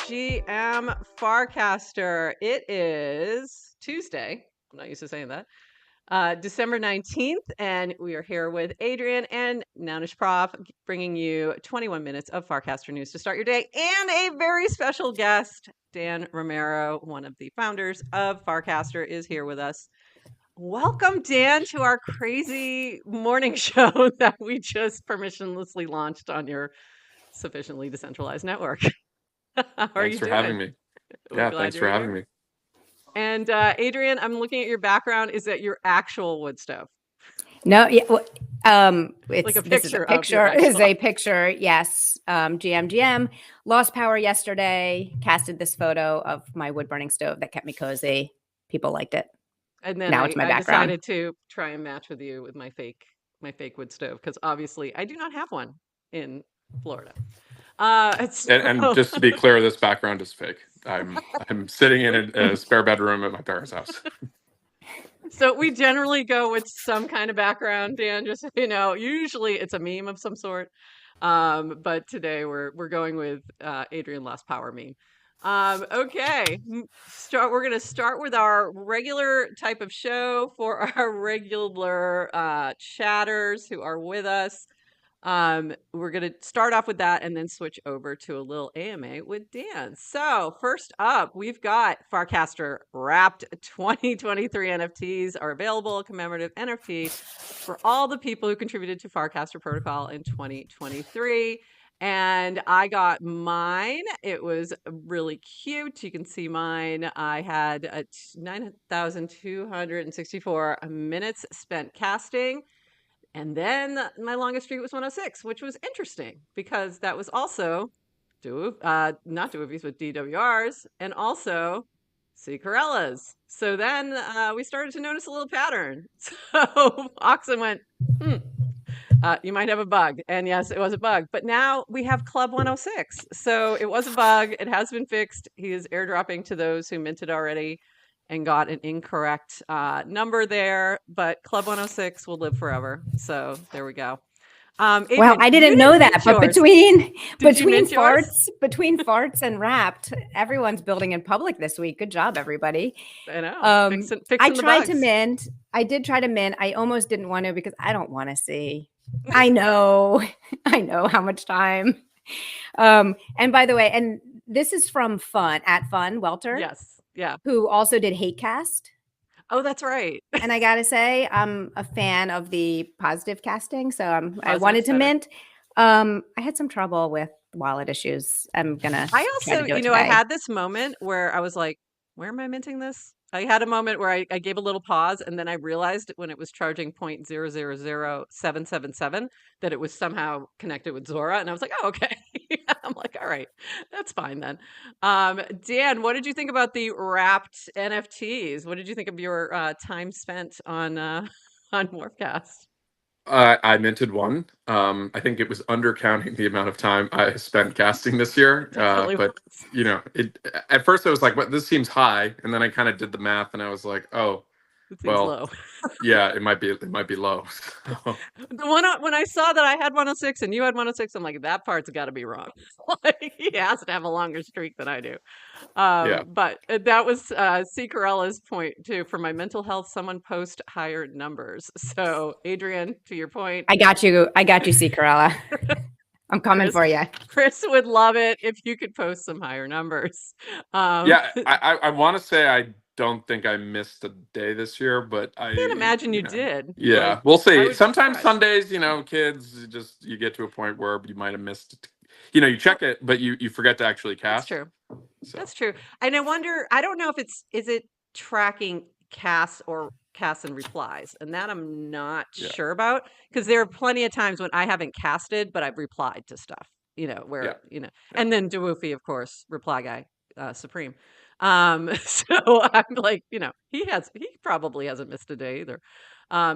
GM Farcaster. It is Tuesday. I'm not used to saying that. December 19th, and we are here with Adrian and Nounish Prof, bringing you 21 minutes of Farcaster news to start your day, and a very special guest, Dan Romero, one of the founders of Farcaster, is here with us. Welcome, Dan, to our crazy morning show that we just permissionlessly launched on your sufficiently decentralized network. How are you Thanks for doing? having me. We're Yeah, glad thanks you're for having here. me. And Adrian, I'm looking at your background. Is that your actual wood stove? No, yeah, Like a this is a picture of your picture. Is actual. a picture. Yes, GM lost power yesterday. Casted this photo of my wood burning stove that kept me cozy. People liked it. And then Now I it's my background. decided to try and match with you with my fake wood stove because obviously I do not have one in Florida. And just to be clear, this background is fake. I'm sitting in a spare bedroom at my parents' house. So we generally go with some kind of background, Dan, just so you know. Usually it's a meme of some sort. But today we're going with Adrian Lost Power meme. Okay. We're gonna start with our regular type of show for our regular chatters who are with us. We're going to start off with that and then switch over to a little AMA with Dan. So first up, we've got Farcaster Wrapped 2023 NFTs are available, commemorative NFT for all the people who contributed to Farcaster Protocol in 2023. And I got mine. It was really cute. You can see mine. I had 9,264 minutes spent casting. And then my longest streak was 106, which was interesting because that was also not Doovies, but DWRs, and also Corellas. So then we started to notice a little pattern. So Oxen went, you might have a bug. And yes, it was a bug. But now we have Club 106. So it was a bug. It has been fixed. He is airdropping to those who minted already and got an incorrect number there, but Club 106 will live forever. So there we go. Adrian, well, I didn't know that, but between farts and Wrapped, everyone's building in public this week. Good job, everybody. I know. Fixing I tried to mint. I did try to mint. I almost didn't want to because I don't want to see. I know how much time. And by the way, and this is from Fun Welter. Yes. Yeah. Who also did Hatecast. Oh, that's right. And I got to say, I'm a fan of the positive casting. So I wanted to mint. I had some trouble with wallet issues. I also, I had this moment where I was like, where am I minting this? I had a moment where I gave a little pause and then I realized when it was charging 0.000777 that it was somehow connected with Zora. And I was like, oh, okay. I'm like, all right, that's fine then. Dan, what did you think about the Wrapped NFTs? What did you think of your time spent on Morphcast? I minted one. I think it was undercounting the amount of time I spent casting this year. But at first I was like, "What? This seems high," and then I kind of did the math, and I was like, "Oh, it seems low." Yeah, it might be low. The one when I saw that I had 106 and you had 106, I'm like, that part's got to be wrong. Like, he has to have a longer streak than I do. But that was C. Corella's point too. For my mental health, someone post higher numbers. So Adrian, to your point, I got you, C. Corella. I'm coming for you. Chris would love it if you could post some higher numbers. I want to say I don't think I missed a day this year, but I can't imagine you did. Yeah, like, we'll see. Sometimes Sundays, kids you get to a point where you might have missed. You check it, but you forget to actually cast. That's true. So. That's true. And I wonder. I don't know if is it tracking casts and replies, and that I'm not sure about because there are plenty of times when I haven't casted, but I've replied to stuff. And then Dwoofy, of course, reply guy, supreme. So I'm like, he probably hasn't missed a day either.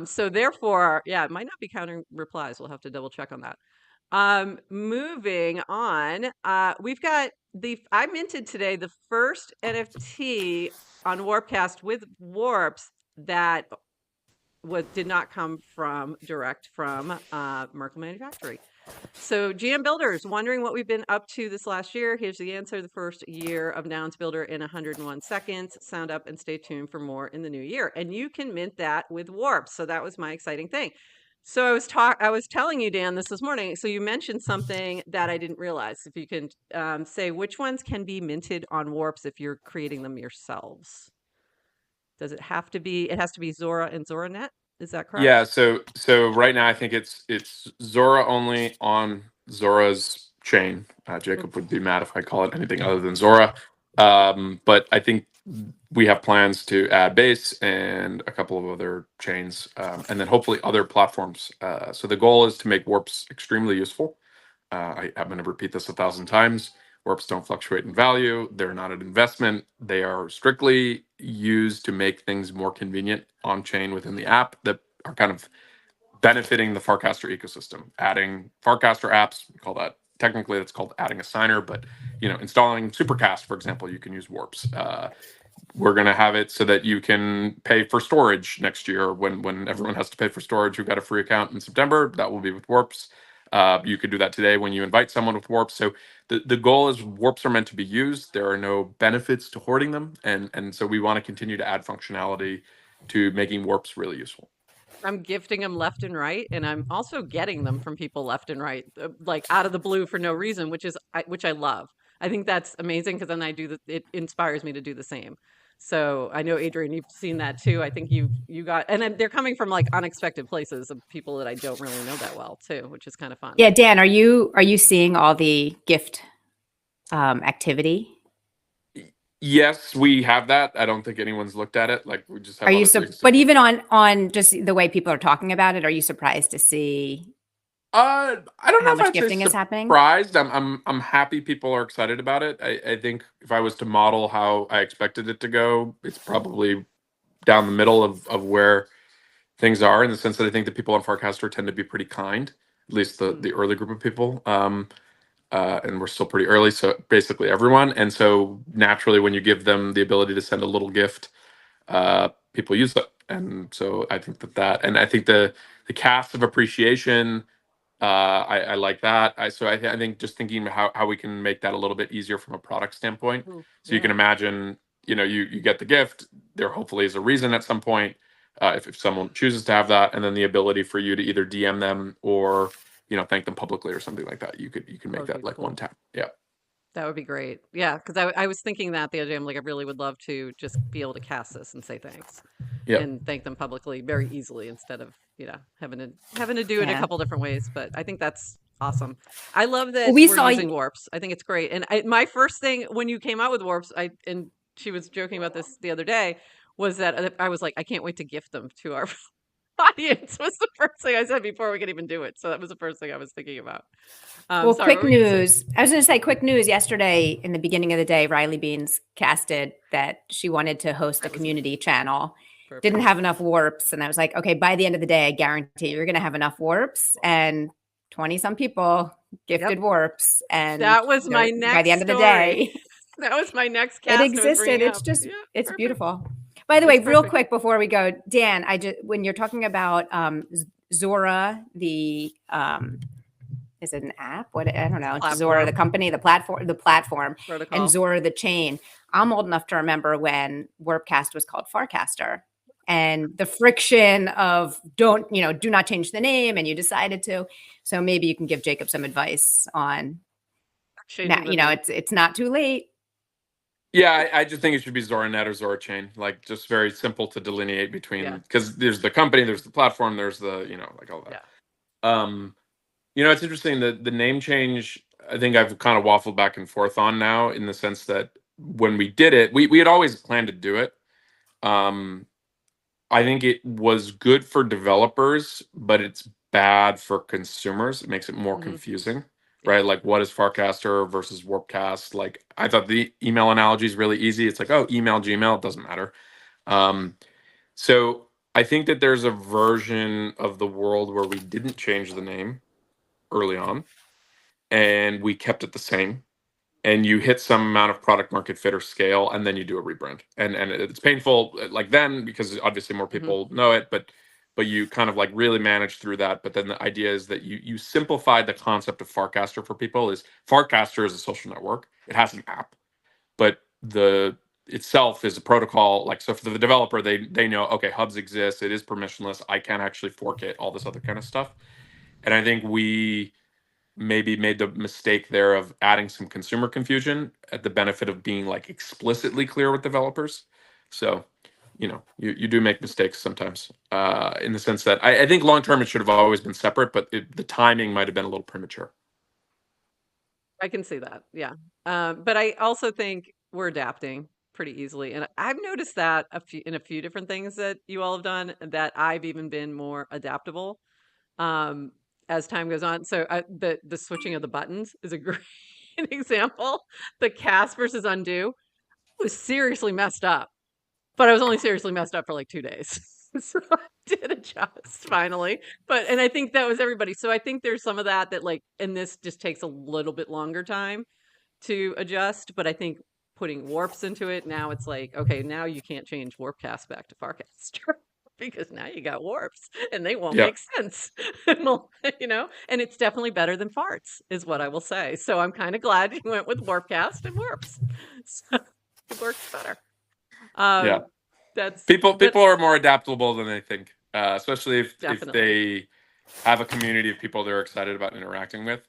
So therefore, it might not be counting replies. We'll have to double check on that. Moving on, we've got I minted today the first NFT on Warpcast with warps that did not come direct from Merkle Manufactory. So GM Builders, wondering what we've been up to this last year. Here's the answer. The first year of Nouns Builder in 101 seconds. Sound up and stay tuned for more in the new year. And you can mint that with warps. So that was my exciting thing. So I was telling you, Dan, this morning. So you mentioned something that I didn't realize. If you can say which ones can be minted on warps if you're creating them yourselves. Does it have to be? It has to be Zora and ZoraNet. Is that correct? Yeah. So right now I think it's Zora only on Zora's chain. Jacob would be mad if I call it anything other than Zora. But I think we have plans to add Base and a couple of other chains, and then hopefully other platforms. So the goal is to make warps extremely useful. I'm going to repeat this 1,000 times. Warps don't fluctuate in value. They're not an investment. They are strictly used to make things more convenient on chain within the app that are kind of benefiting the Farcaster ecosystem. Adding Farcaster apps, we call that, technically that's called adding a signer, but installing Supercast, for example, you can use warps. We're going to have it so that you can pay for storage next year when everyone has to pay for storage who got a free account in September. That will be with warps. You could do that today when you invite someone with warps. So the goal is warps are meant to be used. There are no benefits to hoarding them. And so we want to continue to add functionality to making warps really useful. I'm gifting them left and right, and I'm also getting them from people left and right, like out of the blue for no reason, which I love. I think that's amazing because then it inspires me to do the same. So I know, Adrian, you've seen that too. I think you got, and then they're coming from like unexpected places of people that I don't really know that well too, which is kind of fun. Yeah, Dan, are you seeing all the gift activity? Yes, we have that. I don't think anyone's looked at it. Like we just have. Are you? But even on just the way people are talking about it, are you surprised to see? I don't know how if much I'd say gifting is happening. Surprised. I'm happy people are excited about it. I think if I was to model how I expected it to go, it's probably down the middle of where things are, in the sense that I think the people on Farcaster tend to be pretty kind, at least the early group of people. And we're still pretty early, so basically everyone. And so naturally, when you give them the ability to send a little gift, people use that. And so I think that, and I think the cast of appreciation, I like that. I think just thinking about how we can make that a little bit easier from a product standpoint. So you can imagine, you get the gift. There hopefully is a reason at some point, if someone chooses to have that, and then the ability for you to either DM them or thank them publicly or something like that. You can make that like cool. One tap. Yeah. That would be great. Yeah, because I was thinking that the other day. I'm like, I really would love to just be able to cast this and say thanks, and thank them publicly very easily instead of having to do it a couple different ways. But I think that's awesome. I love that we're using warps. I think it's great. And my first thing when you came out with warps, and she was joking about this the other day, was that I was like, I can't wait to gift them to our audience. Was the first thing I said before we could even do it. So that was the first thing I was thinking about. Well, quick news. I was going to say quick news. Yesterday, in the beginning of the day, Riley Beans casted that she wanted to host a community channel. Perfect. Didn't have enough warps. And I was like, okay, by the end of the day, I guarantee you're going to have enough warps. And 20-some people gifted warps. And that was my next by the end of the day. That was my next cast. It existed. It's just, it's beautiful. By the way, real quick before we go, Dan, when you're talking about Zora, is it an app? What, I don't know. Zora, the company, the platform, protocol. And Zora, the chain. I'm old enough to remember when Warpcast was called Farcaster, and the friction of do not change the name, and you decided to. So maybe you can give Jacob some advice on. It's not too late. Yeah, I just think it should be ZoraNet or Zora Chain, like just very simple to delineate between, because there's the company, there's the platform, there's the like all that. Yeah. It's interesting that the name change, I think I've kind of waffled back and forth on now, in the sense that when we did it, we had always planned to do it. I think it was good for developers, but it's bad for consumers. It makes it more confusing, right? Like, what is Farcaster versus Warpcast? Like, I thought the email analogy is really easy. It's like, oh, email, Gmail, it doesn't matter. So I think that there's a version of the world where we didn't change the name early on, and we kept it the same, and you hit some amount of product market fit or scale, and then you do a rebrand, and it's painful like then, because obviously more people know it, but but you kind of like really manage through that. But then the idea is that you simplify the concept of Farcaster for people. Is Farcaster is a social network. It has an app, but the itself is a protocol. Like, so for the developer, they know, okay, hubs exist. It is permissionless. I can actually fork it, all this other kind of stuff. And I think we maybe made the mistake there of adding some consumer confusion at the benefit of being like explicitly clear with developers. So, you do make mistakes sometimes, in the sense that I think long term it should have always been separate, but the timing might have been a little premature. I can see that. Yeah. But I also think we're adapting pretty easily. And I've noticed that in a few different things that you all have done, that I've even been more adaptable as time goes on. So the switching of the buttons is a great example. The cast versus undo was seriously messed up, but I was only seriously messed up for like 2 days. So I did adjust finally. And I think that was everybody. So I think there's some of that like, and this just takes a little bit longer time to adjust. But I think putting warps into it, now it's like, okay, now you can't change Warpcast back to Farcaster because now you got warps and they won't make sense. And it's definitely better than farts is what I will say. So I'm kind of glad you went with Warpcast and warps. So it works better. People are more adaptable than they think, especially if they have a community of people they're excited about interacting with.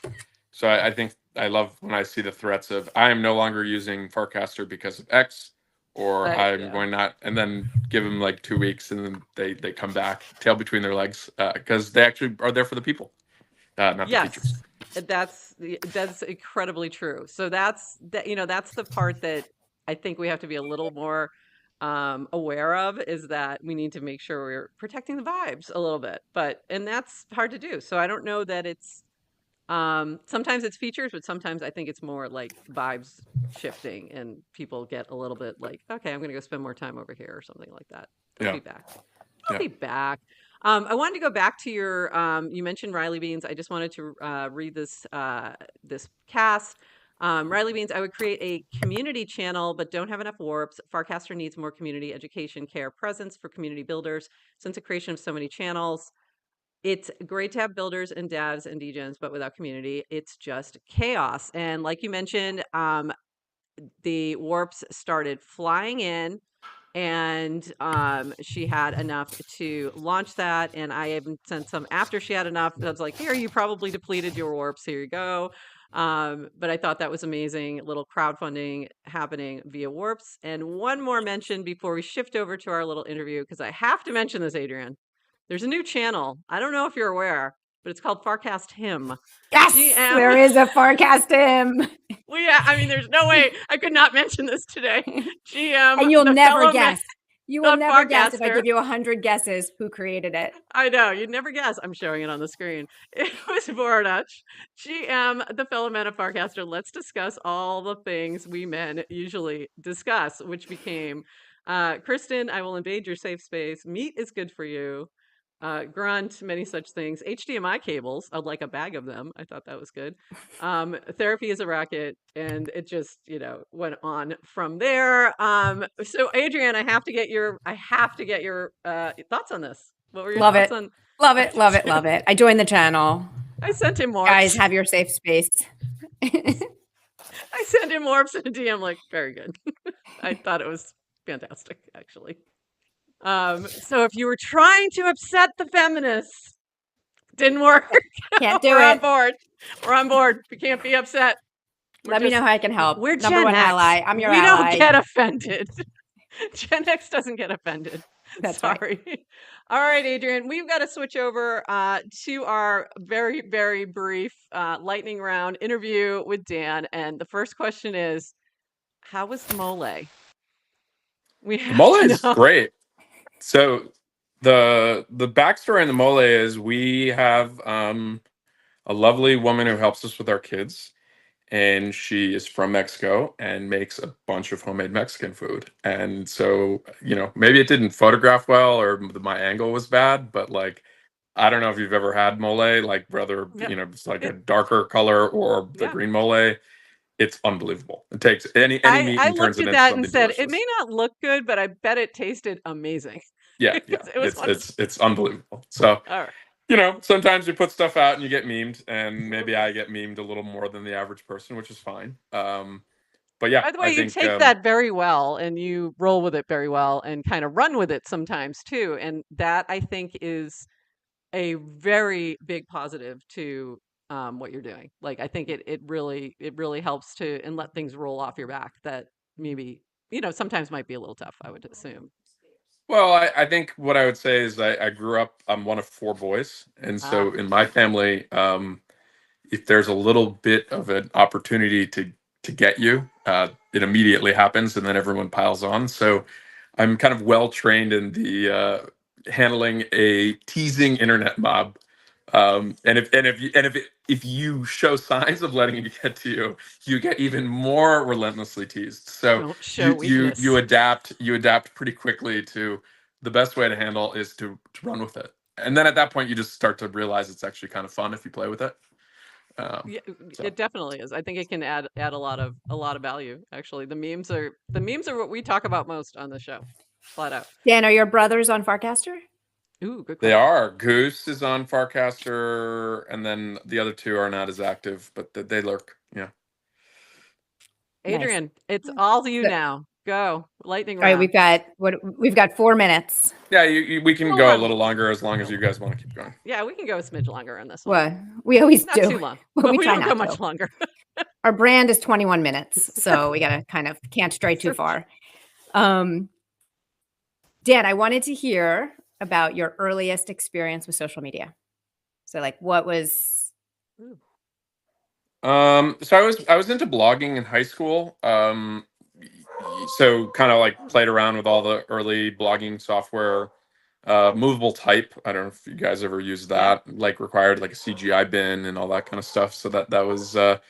So I think I love when I see the threats of I am no longer using Farcaster because of X, or I'm going not, and then give them like 2 weeks and then they come back tail between their legs, because they actually are there for the people, not the features. That's incredibly true. So that's the part that I think we have to be a little more aware of, is that we need to make sure we're protecting the vibes a little bit, and that's hard to do. So I don't know that it's sometimes it's features, but sometimes I think it's more like vibes shifting and people get a little bit like, okay, I'm going to go spend more time over here or something like that. I'll be back. I'll be back. I wanted to go back to your, you mentioned Riley Beans. I just wanted to read this cast. Riley Beans, I would create a community channel, but don't have enough warps. Farcaster needs more community education, care, presence for community builders. Since the creation of so many channels, it's great to have builders and devs and degens, but without community, it's just chaos. And like you mentioned, the warps started flying in, and she had enough to launch that. And I even sent some after she had enough. I was like, here, you probably depleted your warps. Here you go. But I thought that was amazing. Little crowdfunding happening via warps. And one more mention before we shift over to our little interview, because I have to mention this, Adrian. There's a new channel. I don't know if you're aware, but it's called Farcast Him. Yes, there is a Farcast Him. Well, yeah, I mean, there's no way I could not mention this today. GM, and you'll never guess. You will never guess if I give you 100 guesses who created it. I know, you'd never guess. I'm showing it on the screen. It was Voronach, GM, the fellow men of Farcaster. Let's discuss all the things we men usually discuss, which became Kristen, I will invade your safe space. Meat is good for you. Grunt, many such things. HDMI cables, I'd like a bag of them. I thought that was good. Therapy is a racket, and it just, went on from there. So Adrian, I have to get your thoughts on this. What were your thoughts on? Love it. I joined the channel. I sent him warps. Guys, have your safe space. I sent him warps in a DM, like, very good. I thought it was fantastic, actually. So if you were trying to upset the feminists, didn't work. Can't do We're it. on board. We're on board. We can't be upset. Let me know how I can help. We're number one ally. I'm your ally. We don't get offended. Gen X doesn't get offended. That's sorry. Right. All right, Adrian, we've got to switch over to our very, very brief lightning round interview with Dan. And the first question is, how was the mole? Mole is great. So the backstory on the mole is we have a lovely woman who helps us with our kids, and she is from Mexico and makes a bunch of homemade Mexican food. And so, maybe it didn't photograph well, or my angle was bad, but like, I don't know if you've ever had mole, like whether, it's like a darker color or the green mole. It's unbelievable. It takes any meat and turns it into something delicious. It may not look good, but I bet it tasted amazing. Yeah, It was fun. It's unbelievable. So, All right. you know, sometimes you put stuff out and you get memed, and maybe I get memed a little more than the average person, which is fine. But yeah, By the way, I you think take that very well and you roll with it very well and kind of run with it sometimes too. And that I think is a very big positive to what you're doing. Like I think it really helps to and let things roll off your back that maybe, sometimes might be a little tough, I would assume. well, I think what I would say is I grew up, I'm one of four boys. And so Ah, in my family, if there's a little bit of an opportunity to get you, it immediately happens, and then everyone piles on. So I'm kind of well trained in the handling a teasing internet mob. If you show signs of letting it get to you, you get even more relentlessly teased. So don't show you weakness. adapt pretty quickly to the best way to handle is to run with it. And then at that point, you just start to realize it's actually kind of fun if you play with it. Yeah, So it definitely is. I think it can add a lot of value. Actually, the memes are what we talk about most on the show, flat out. Dan, are your brothers on Farcaster? Ooh, good they question. are. Goose is on Farcaster, and then the other two are not as active, but they lurk. Yeah. Nice. Adrian, it's all you So- now. Go lightning All right, round. we've got 4 minutes. Yeah, we can go a Long. little longer as long as you guys want to keep going. Yeah, we can go a smidge longer on this one. What we always Not too do. long, But but we we try don't go not much to. longer. Our brand is 21 minutes, so we gotta can't stray too far. Dan, I wanted to hear about your earliest experience with social media. So, like, what was? Ooh. So I was into blogging in high school. So kind of like played around with all the early blogging software. Movable type. I don't know if you guys ever used Yeah. that. Like required like a CGI bin and all that kind of stuff. So that was Wow.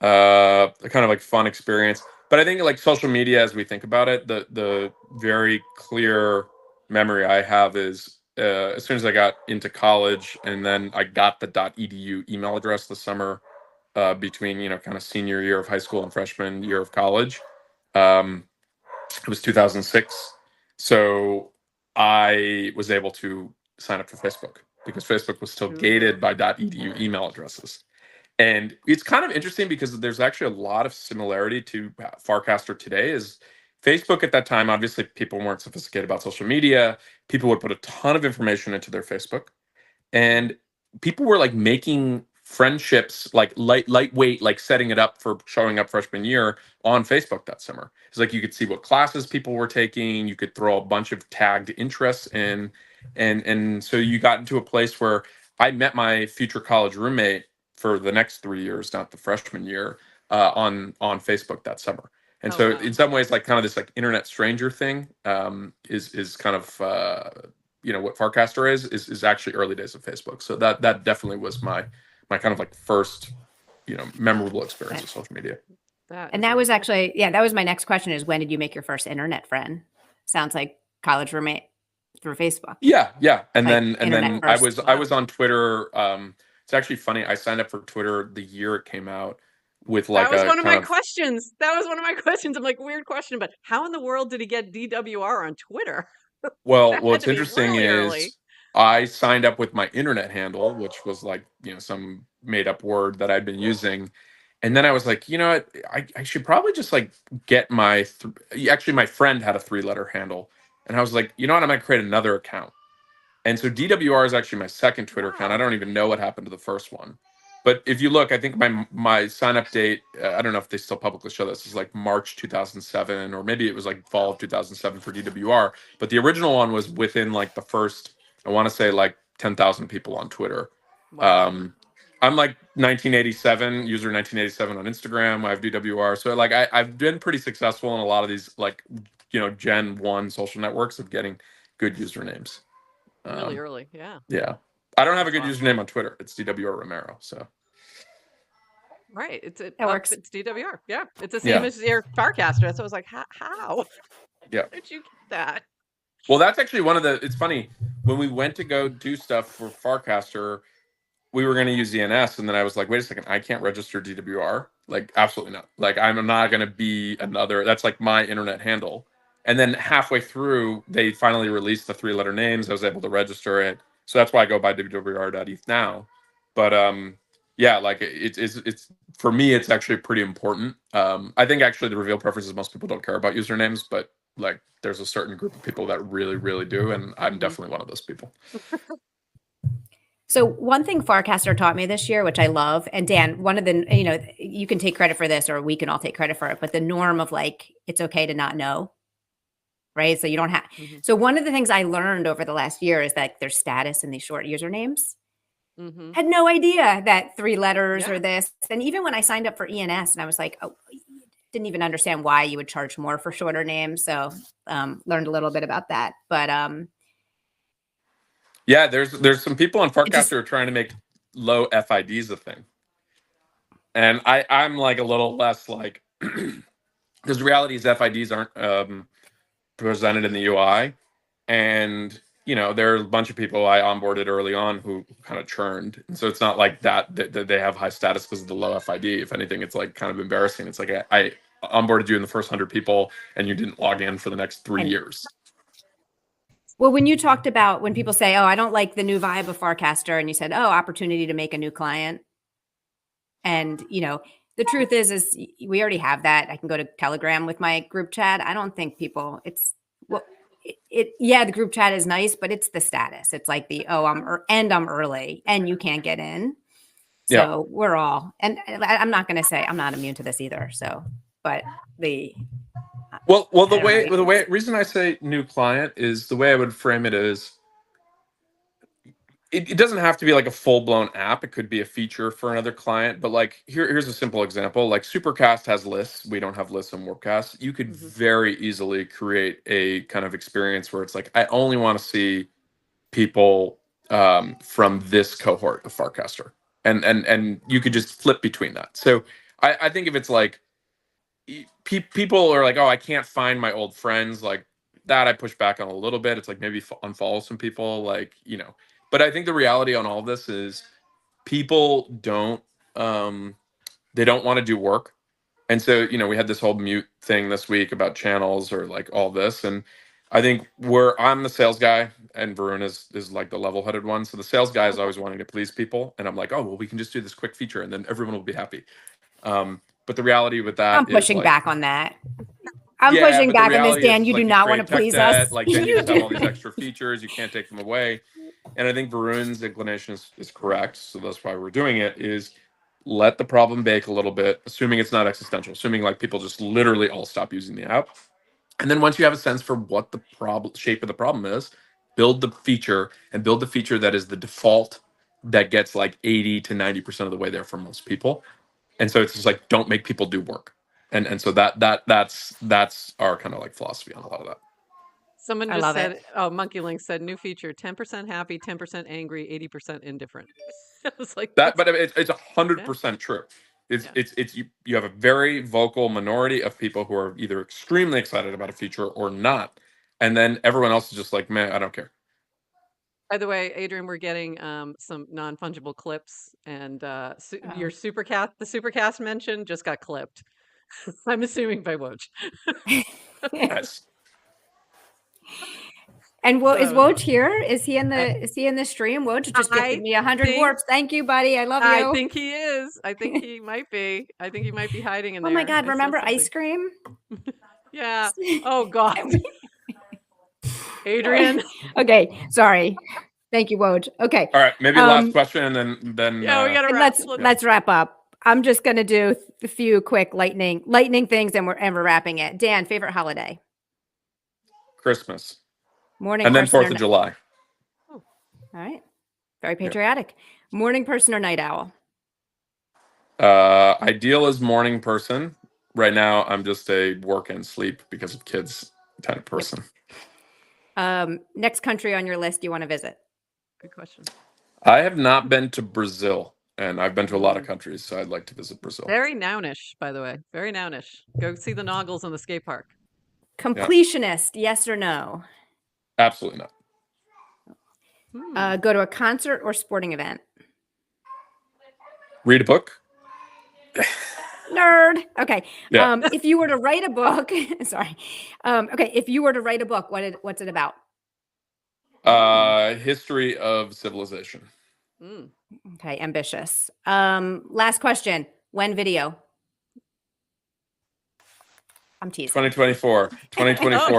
a kind of like fun experience. But I think like social media, as we think about it, the very clear memory I have is as soon as I got into college, and then I got the .edu email address the summer between kind of senior year of high school and freshman year of college. Um, it was 2006, so I was able to sign up for Facebook because Facebook was still Ooh. gated by .edu email addresses. And it's kind of interesting because there's actually a lot of similarity to Farcaster today. Is Facebook at that time, obviously people weren't sophisticated about social media. People would put a ton of information into their Facebook, and people were like making friendships like lightweight, like setting it up for showing up freshman year on Facebook that summer. It's like you could see what classes people were taking, you could throw a bunch of tagged interests in, and so you got into a place where I met my future college roommate for the next 3 years, not the freshman year, on Facebook that summer. And Oh so wow. in some ways, like kind of this like internet stranger thing is kind of what Farcaster is actually early days of Facebook. So that definitely was my kind of like first memorable experience with social media. And that was actually, that was my next question: is when did you make your first internet friend? Sounds like college roommate through Facebook. Yeah, and Like then internet I first. was on Twitter. It's actually funny. I signed up for Twitter the year it came out with That like was a one of my kind of questions. That was one of my questions. I'm like, weird question, but how in the world did he get DWR on Twitter? well, That had what's to be interesting really early. is I signed up with my internet handle, which was like some made up word that I'd been using. And then I was like, you know what? I should probably just like get actually my friend had a 3-letter handle. And I was like, you know what? I'm gonna create another account. And so DWR is actually my second Twitter account. I Wow. don't even know what happened to the first one. But if you look, I think my sign up date, I don't know if they still publicly show this, is like March 2007, or maybe it was like fall of 2007 for DWR. But the original one was within like the first, I want to say like 10,000 people on Twitter. Wow. I'm like 1987, user 1987 on Instagram. I have DWR. So like I've been pretty successful in a lot of these like, Gen 1 social networks of getting good usernames. Really early. Yeah. Yeah. I don't have a That's good awesome. username on Twitter. It's DWR Romero. So Right. It's That works. It's DWR. Yeah. It's the same as your Farcaster. So I was like, how? Yeah. How did you get that? Well, that's actually it's funny. When we went to go do stuff for Farcaster, we were going to use DNS. And then I was like, wait a second, I can't register DWR. Like, absolutely not. Like, I'm not going to be that's like my internet handle. And then halfway through, they finally released the 3-letter names. I was able to register it. So that's why I go by wwr.eth now. But yeah, like it's for me, it's actually pretty important. I think actually the reveal preferences, most people don't care about usernames, but like there's a certain group of people that really, really do. And I'm definitely one of those people. So one thing Farcaster taught me this year, which I love, and Dan, one of the, you can take credit for this or we can all take credit for it, but the norm of like, it's okay to not know, right? So you don't have, so one of the things I learned over the last year is that there's status in these short usernames. Had no idea that 3 letters or this. And even when I signed up for ENS and I was like, oh, didn't even understand why you would charge more for shorter names. So learned a little bit about that, but yeah, there's some people on Farcaster who are trying to make low FIDs a thing. And I'm like a little less like, because the reality is FIDs aren't presented in the UI. And, there are a bunch of people I onboarded early on who kind of churned. And so it's not like that they have high status because of the low FID. If anything, it's like kind of embarrassing. It's like I onboarded you in the first 100 people and you didn't log in for the next 3 years. Well, when you talked about when people say, oh, I don't like the new vibe of Farcaster, and you said, oh, opportunity to make a new client. And, the truth is we already have that. I can go to Telegram with my group chat. I don't think people, the group chat is nice, but it's the status. It's like I'm early and you can't get in. So we're all, and I'm not going to say I'm not immune to this either. So, but the reason I say new client is the way I would frame it is it doesn't have to be like a full-blown app. It could be a feature for another client. But like here's a simple example. Like Supercast has lists. We don't have lists on Warpcast. You could very easily create a kind of experience where it's like, I only want to see people from this cohort of Farcaster. And you could just flip between that. So I think if it's like people are like, oh, I can't find my old friends, like that I push back on a little bit. It's like maybe unfollow some people, like, but I think the reality on all of this is people don't they don't want to do work. And so, we had this whole mute thing this week about channels or like all this. And I think I'm the sales guy and Varun is like the level-headed one. So the sales guy is always wanting to please people. And I'm like, oh, well, we can just do this quick feature and then everyone will be happy. But the reality with that I'm pushing is, back on that. I'm pushing back on this, Dan. You do not want to please us. Like then you just have all these extra features. You can't take them away. And I think Varun's inclination is correct. So that's why we're doing it, is let the problem bake a little bit, assuming it's not existential, assuming like people just literally all stop using the app. And then once you have a sense for what the shape of the problem is, build the feature that is the default that gets like 80 to 90% of the way there for most people. And so it's just like, don't make people do work. And so that's our kind of like philosophy on a lot of that. Someone just said, Monkey Link said, new feature, 10% happy, 10% angry, 80% indifferent. I was like, that, but it's 100% true. It's you have a very vocal minority of people who are either extremely excited about a feature or not. And then everyone else is just like, man, I don't care. By the way, Adrian, we're getting some non-fungible clips, and your the Supercast mention just got clipped. I'm assuming by Woj. Yes. And is Woj here? Is he in the stream? Woj just gifted me 100 warps. Thank you, buddy. I love you. I think he is. I think he might be. I think he might be hiding in there. Oh my God! Remember ice cream? Yeah. Oh God. Adrian. Okay. Sorry. Thank you, Woj. Okay. All right. Maybe last question, and then yeah, we gotta wrap. Let's wrap up. I'm just gonna do a few quick lightning things, and we're wrapping it. Dan, favorite holiday? Christmas. Morning and then 4th of July. Oh, all right. Very patriotic. Yeah. Morning person or night owl? Ideal is morning person. Right now, I'm just a work and sleep because of kids kind of person. Yep. Next country on your list you want to visit? Good question. I have not been to Brazil, and I've been to a lot of countries, so I'd like to visit Brazil. Very nounish, by the way. Very nounish. Go see the Noggles in the skate park. Completionist, yes or no? Absolutely not. Go to a concert or sporting event? Read a book. Nerd. Okay. Yeah. If you were to write a book, sorry. Okay. If you were to write a book, what's it about? History of civilization. Okay. Ambitious. Last question. When video? I'm teasing. 2024.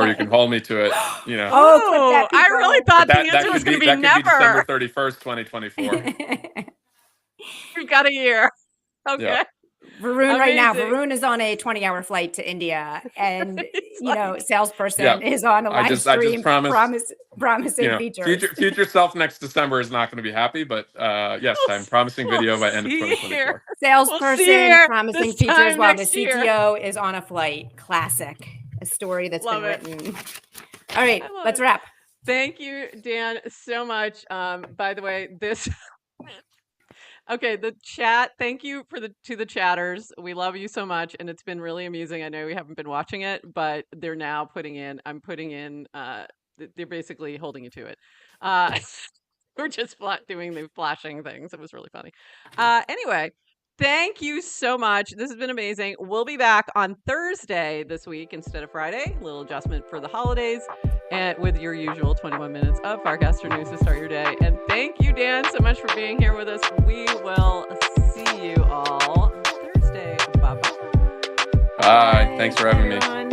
You can hold me to it. You know. Oh, I really thought the answer was going to be never. December 31st, 2024. We've got a year. Okay. Yeah. Varun right now. Varun is on a 20-hour flight to India, and salesperson is on a live stream promising features. Future self next December is not going to be happy, but yes, I'm promising video by end of 2024. Salesperson promising features while the CTO is on a flight. Classic. A story that's been written. All right, let's wrap. Thank you, Dan, so much. By the way, this. Okay, the chat. Thank you to the chatters. We love you so much, and it's been really amusing. I know we haven't been watching it, but they're now putting in. I'm putting in. They're basically holding you to it. We're just doing the flashing things. It was really funny. Anyway, thank you so much. This has been amazing. We'll be back on Thursday this week instead of Friday. A little adjustment for the holidays. And with your usual 21 minutes of Farcaster news to start your day. And thank you, Dan, so much for being here with us. We will see you all Thursday. Bye-bye. Bye. Thanks for having me.